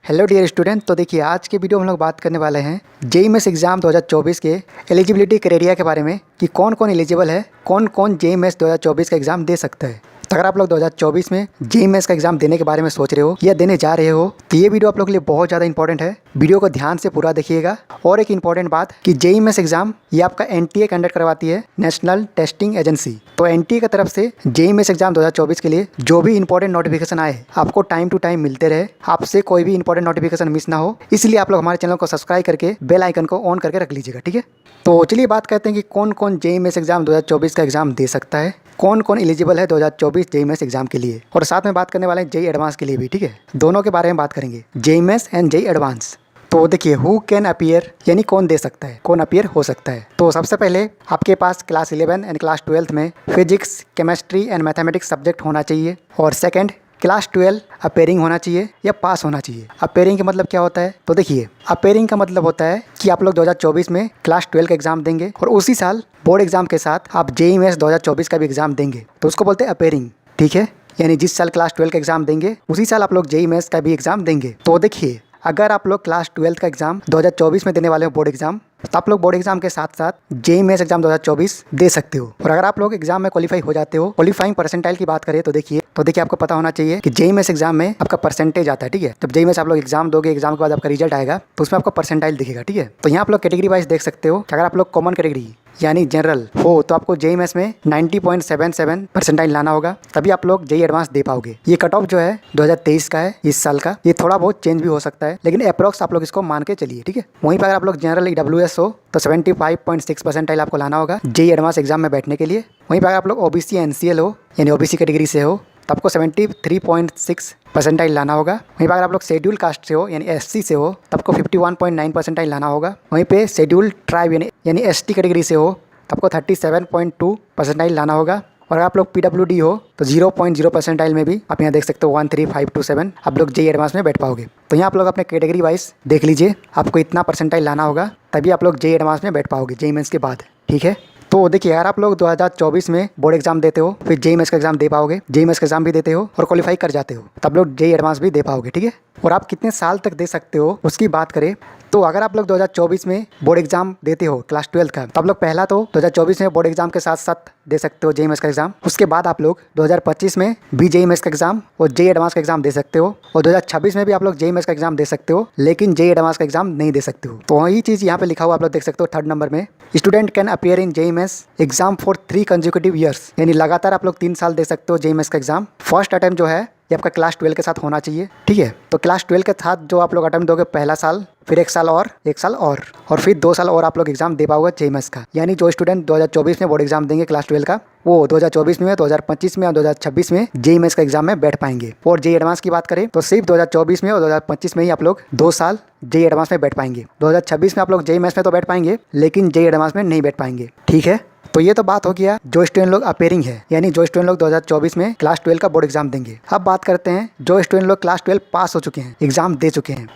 Hello dear student. तो देखिए आज के वीडियो में हम लोग बात करने वाले हैं जेईई मेंस एग्जाम 2024 के एलिजिबिलिटी क्राइटेरिया के बारे में कि कौन कौन एलिजिबल है, कौन कौन जेईई मेंस 2024 का एग्जाम दे सकता है। तो अगर आप लोग 2024 में जेईई मेंस का एग्जाम देने के बारे में सोच रहे हो या देने जा रहे हो तो ये वीडियो आप लोग के लिए बहुत ज़्यादा इंपॉर्टेंट है। वीडियो को ध्यान से पूरा देखिएगा। और एक इंपॉर्टेंट बात कि जेईई मेंस एग्जाम ये आपका एनटीए कंडक्ट करवाती है, नेशनल टेस्टिंग एजेंसी। तो एनटीए की तरफ से जेईई मेंस एग्जाम 2024 के लिए जो भी इंपॉर्टेंट नोटिफिकेशन आए आपको टाइम टू टाइम मिलते रहे, आपसे कोई भी इंपॉर्टेंट नोटिफिकेशन मिस ना हो, इसलिए आप लोग हमारे चैनल को सब्सक्राइब करके बेल आइकन को ऑन करके रख लीजिएगा, ठीक है। तो चलिए बात करते हैं कि कौन कौन जेईई मेंस एग्जाम 2024 का एग्जाम दे सकता है, कौन कौन एलिजिबल है 2024 जेईई मेंस एग्जाम के लिए। और साथ में बात करने वाले हैं जेईई एडवांस के लिए भी, ठीक है। दोनों के बारे में बात करेंगे, JEE mains and JEE advance. तो देखिए हु कैन अपीयर यानी कौन दे सकता है, कौन अपीयर हो सकता है। तो सबसे पहले आपके पास क्लास 11 एंड क्लास 12 में physics, chemistry and mathematics subject होना चाहिए। और सेकंड क्लास 12 अपेयरिंग होना चाहिए या पास होना चाहिए। अपेयरिंग का मतलब क्या होता है, तो देखिए अपेयरिंग का मतलब होता है कि आप लोग 2024 में क्लास 12 का एग्जाम देंगे और उसी साल बोर्ड एग्जाम के साथ आप जेईई मेंस 2024 का भी एग्जाम देंगे, तो उसको बोलते हैं अपेयरिंग, ठीक है। यानी जिस साल क्लास 12 का एग्जाम देंगे उसी साल आप लोग जेईई मेंस का भी एग्जाम देंगे। तो देखिए अगर आप लोग क्लास 12 का एग्जाम 2024 में देने वाले हो बोर्ड एग्जाम, तो आप लोग बोर्ड एग्जाम के साथ साथ जेईई मेंस एग्जाम 2024 दे सकते हो। और अगर आप लोग एग्जाम में क्वालिफाई हो जाते हो, क्वालिफाइंग परसेंटाइल की बात करें तो देखिए आपको पता होना चाहिए कि जेईई मेंस एग्जाम में आपका परसेंटेज आता है, ठीक है। जब जेईई मेंस आप लोग एग्जाम दोगे, एग्जाम के बाद आपका रिजल्ट आएगा तो उसमें आपका परसेंटाइल दिखेगा, ठीक है। तो यहाँ आप लोग कैटेगरी वाइज देख सकते हो कि अगर आप लोग कॉमन कैटेगरी यानी जनरल हो तो आपको जेईई मेंस में 90.77 परसेंटाइल लाना होगा, तभी आप लोग जेईई एडवांस दे पाओगे। ये कट ऑफ जो है 2023 का है, इस साल का। ये थोड़ा बहुत चेंज भी हो सकता है लेकिन अप्रॉक्स आप लोग इसको मान के चलिए, ठीक है। वहीं पर अगर आप लोग जनरल EWS हो तो 75.6 परसेंटाइल आपको लाना होगा जेईई एडवांस एग्जाम में बैठने के लिए। वहीं पर अगर आप लोग ओबीसी NCL हो यानी ओबीसी कैटेगरी से हो तो आपको 73.6 परसेंटाइल लाना होगा। वहीं पर अगर आप लोग शेड्यूल कास्ट से हो यानी SC से हो तो आपको 51.9 परसेंटाइल लाना होगा। वहीं पे शेड्यूल ट्राइब यानी ST कैटेगरी से हो तो आपको 37.2 परसेंटाइल लाना होगा। और अगर आप लोग PWD हो तो 0.0 परसेंटाइल में भी आप यहाँ देख सकते हो 13527 आप लोग जेईई एडवांस में बैठ पाओगे। तो यहाँ आप लोग अपने कैटेगरी वाइज देख लीजिए, आपको इतना परसेंटाइल लाना होगा तभी आप लोग जेईई एडवांस में बैठ पाओगे जेईई मेंस के बाद, ठीक है। तो देखिए अगर आप लोग 2024 में बोर्ड एग्जाम देते हो फिर जेईई मेंस का एग्जाम दे पाओगे, जेईई मेंस का एग्जाम भी देते हो और क्वालिफाई कर जाते हो तब लोग जेईई एडवांस भी दे पाओगे, ठीक है। और आप कितने साल तक दे सकते हो उसकी बात करें तो अगर आप लोग 2024 में बोर्ड एग्जाम देते हो क्लास 12 का तो आप लोग पहला तो 2024 में बोर्ड एग्जाम के साथ साथ दे सकते हो जेईई मेंस का एग्जाम। उसके बाद आप लोग 2025 में भी जेईई मेंस का एग्जाम और जेईई एडवांस का एग्जाम दे सकते हो। और 2026 में भी आप लोग जेईई मेंस का एग्जाम दे सकते हो लेकिन जेईई एडवांस का एग्जाम नहीं दे सकते हो। तो वही चीज़ यहाँ पे लिखा हुआ आप लोग देख सकते हो 3rd नंबर में, student can appear in JEE mains exam for 3 consecutive years, यानी लगातार आप लोग 3 साल दे सकते हो जेईई मेंस का एग्जाम। फर्स्ट अटेम्प्ट जो है ये आपका क्लास 12 के साथ होना चाहिए, ठीक है। तो क्लास 12 के साथ जो आप लोग अटेम्प्ट दोगे पहला साल, फिर 1 साल और 1 साल और फिर 2 साल और आप लोग एग्जाम दे पाओगे जेईई मेंस का। यानी जो स्टूडेंट 2024 में बोर्ड एग्जाम देंगे क्लास 12 का वो 2024 में, 2025 में और 2026 में जेईई मेंस का एग्जाम में बैठ पाएंगे। और जेईई एडवांस की बात करें तो सिर्फ 2024 में और 2025 में ही आप लोग 2 साल जेईई एडवांस में बैठ पाएंगे। 2026 में आप लोग जेईई मेंस में तो बैठ पाएंगे लेकिन जेईई एडवांस में नहीं बैठ पाएंगे, ठीक है। तो ये तो बात हो गया जो स्टूडेंट लोग अपेयरिंग है यानी जो स्टूडेंट लोग 2024 में क्लास 12 का बोर्ड एग्जाम देंगे। अब बात करते हैं जो स्टूडेंट लोग क्लास 12 पास हो चुके हैं, एग्जाम दे चुके हैं।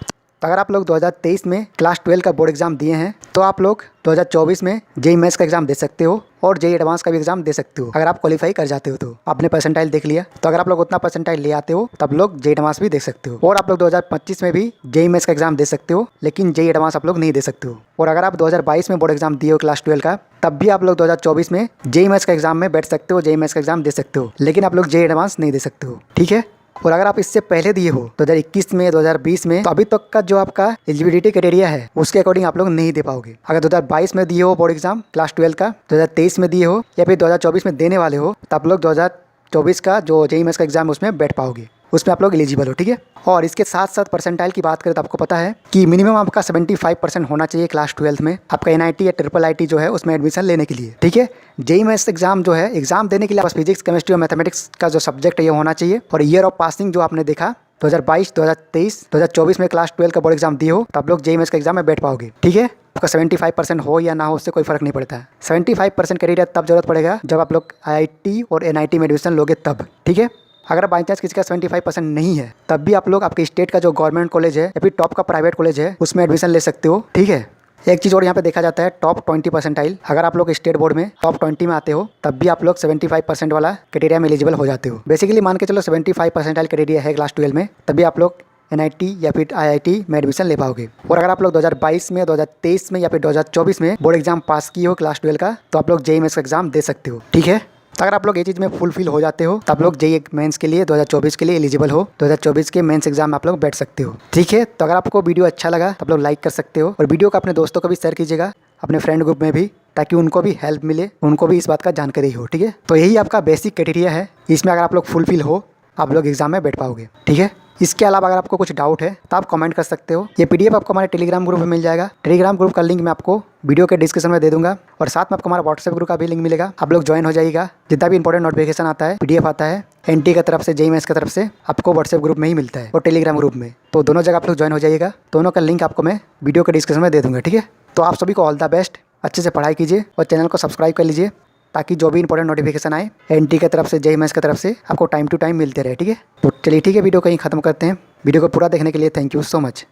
तो अगर आप लोग 2023 में क्लास 12 का बोर्ड एग्जाम दिए हैं तो आप लोग 2024 में जेईई मेंस का एग्जाम दे सकते हो और जेईई एडवांस का भी एग्जाम दे सकते हो अगर आप क्वालिफाई कर जाते हो। तो आपने परसेंटाइल देख लिया, तो अगर आप लोग उतना परसेंटाइल ले आते हो तब लोग जेईई एडवांस भी दे सकते हो। और आप लोग 2025 में भी जेईई मेंस का एग्जाम दे सकते हो लेकिन जेईई एडवांस आप लोग नहीं दे सकते हो। और अगर आप 2022 में बोर्ड एग्जाम दिए हो क्लास 12 का तब भी आप लोग 2024 में जेईई मेंस का एग्जाम में बैठ सकते हो, जेईई मेंस का एग्जाम दे सकते हो लेकिन आप लोग जेईई एडवांस नहीं दे सकते हो, ठीक है। और अगर आप इससे पहले दिए हो 2021 में, 2020 में, तो अभी तक का जो आपका एलिजिबिलिटी क्राइटेरिया है उसके अकॉर्डिंग आप लोग नहीं दे पाओगे। अगर 2022 में दिए हो बोर्ड एग्जाम क्लास 12 का, 2023 में दिए हो या फिर 2024 में देने वाले हो तो आप लोग 2024 का जो जेईई मेंस का एग्जाम है उसमें बैठ पाओगे, उसमें आप लोग एलिजिबल हो, ठीक है। और इसके साथ साथ परसेंटाइल की बात करें तो आपको पता है कि मिनिमम आपका 75% होना चाहिए क्लास 12 में आपका NIT या IIIT जो है उसमें एडमिशन लेने के लिए, ठीक है। जेईई मेंस एग्जाम जो है एग्जाम देने के लिए बस फिजिक्स, केमिस्ट्री और मैथमेटिक्स का जो सब्जेक्ट है ये होना चाहिए। और ईयर ऑफ पासिंग जो आपने देखा 2022, 2023, 2024 में क्लास 12 का बोर्ड एग्जाम दिए हो तो आप लोग जेईई मेंस का एग्जाम में बैठ पाओगे, ठीक है। आपका 75% हो या ना हो उससे कोई फर्क नहीं पड़ता है। 75% क्राइटेरिया तब जरूरत पड़ेगा जब आप लोग IIT और NIT में एडमिशन लोगे तब, ठीक है। अगर बाई चांस किसी का 75% नहीं है तब भी आप लोग आपके स्टेट का जो गवर्नमेंट कॉलेज है या फिर टॉप का प्राइवेट कॉलेज है उसमें एडमिशन ले सकते हो, ठीक है। एक चीज़ और यहाँ पे देखा जाता है टॉप 20 परसेंटाइल, अगर आप लोग स्टेट बोर्ड में टॉप 20 में आते हो तब भी आप लोग 75% वाला क्राइटेरिया में एलिजिबल हो जाते हो। बेसिकली मान के चलो 75 परसेंटाइल क्राइटेरिया है क्लास 12 में तभी आप लोग NIT या फिर IIT में एडमिशन ले पाओगे। और अगर आप लोग 2022 में, 2023 में या फिर 2024 में बोर्ड एग्जाम पास किए हो क्लास 12 का, तो आप लोग JEE मेंस का एग्जाम दे सकते हो। ठीक है, तो अगर आप लोग ये चीज़ में फुलफिल हो जाते हो तो आप लोग JEE मेंस के लिए 2024 के लिए एलिजिबल हो। 2024 के मेंस एग्जाम में आप लोग बैठ सकते हो। ठीक है, तो अगर आपको वीडियो अच्छा लगा तो आप लोग लाइक कर सकते हो और वीडियो को अपने दोस्तों को भी शेयर कीजिएगा, अपने फ्रेंड ग्रुप में भी, ताकि उनको भी हेल्प मिले, उनको भी इस बात का जानकारी हो। ठीक है, तो यही आपका बेसिक क्राइटेरिया है, इसमें अगर आप लोग फुलफिल हो आप लोग एग्जाम में बैठ पाओगे। ठीक है, इसके अलावा अगर आपको कुछ डाउट है तो आप कमेंट कर सकते हो। ये PDF आपको हमारे टेलीग्राम ग्रुप में मिल जाएगा। टेलीग्राम ग्रुप का लिंक मैं आपको वीडियो के डिस्क्रिप्शन में दे दूंगा और साथ में आपको हमारा व्हाट्सएप ग्रुप का भी लिंक मिलेगा। आप लोग ज्वाइन हो जाइएगा। जितना भी इंपॉर्टेंट नोटिफिकेशन आता है, PDF आता है NT की तरफ से, JEE मेंस की तरफ से, आपको व्हाट्सएप ग्रुप में ही मिलता है और टेलीग्राम ग्रुप में। तो दोनों जगह आप लोग ज्वाइन हो जाइएगा। दोनों का लिंक आपको मैं वीडियो के डिस्क्रिप्शन में दे दूँगा। ठीक है, तो आप सभी को ऑल द बेस्ट। अच्छे से पढ़ाई कीजिए और चैनल को सब्सक्राइब कर लीजिए, ताकि जो भी इंपॉर्टेंट नोटिफिकेशन आए NT की तरफ से, JEE मेंस की तरफ से, आपको टाइम टू टाइम मिलते रहे। ठीक है, तो चलिए ठीक है, वीडियो कहीं ख़त्म करते हैं। वीडियो को पूरा देखने के लिए थैंक यू सो मच।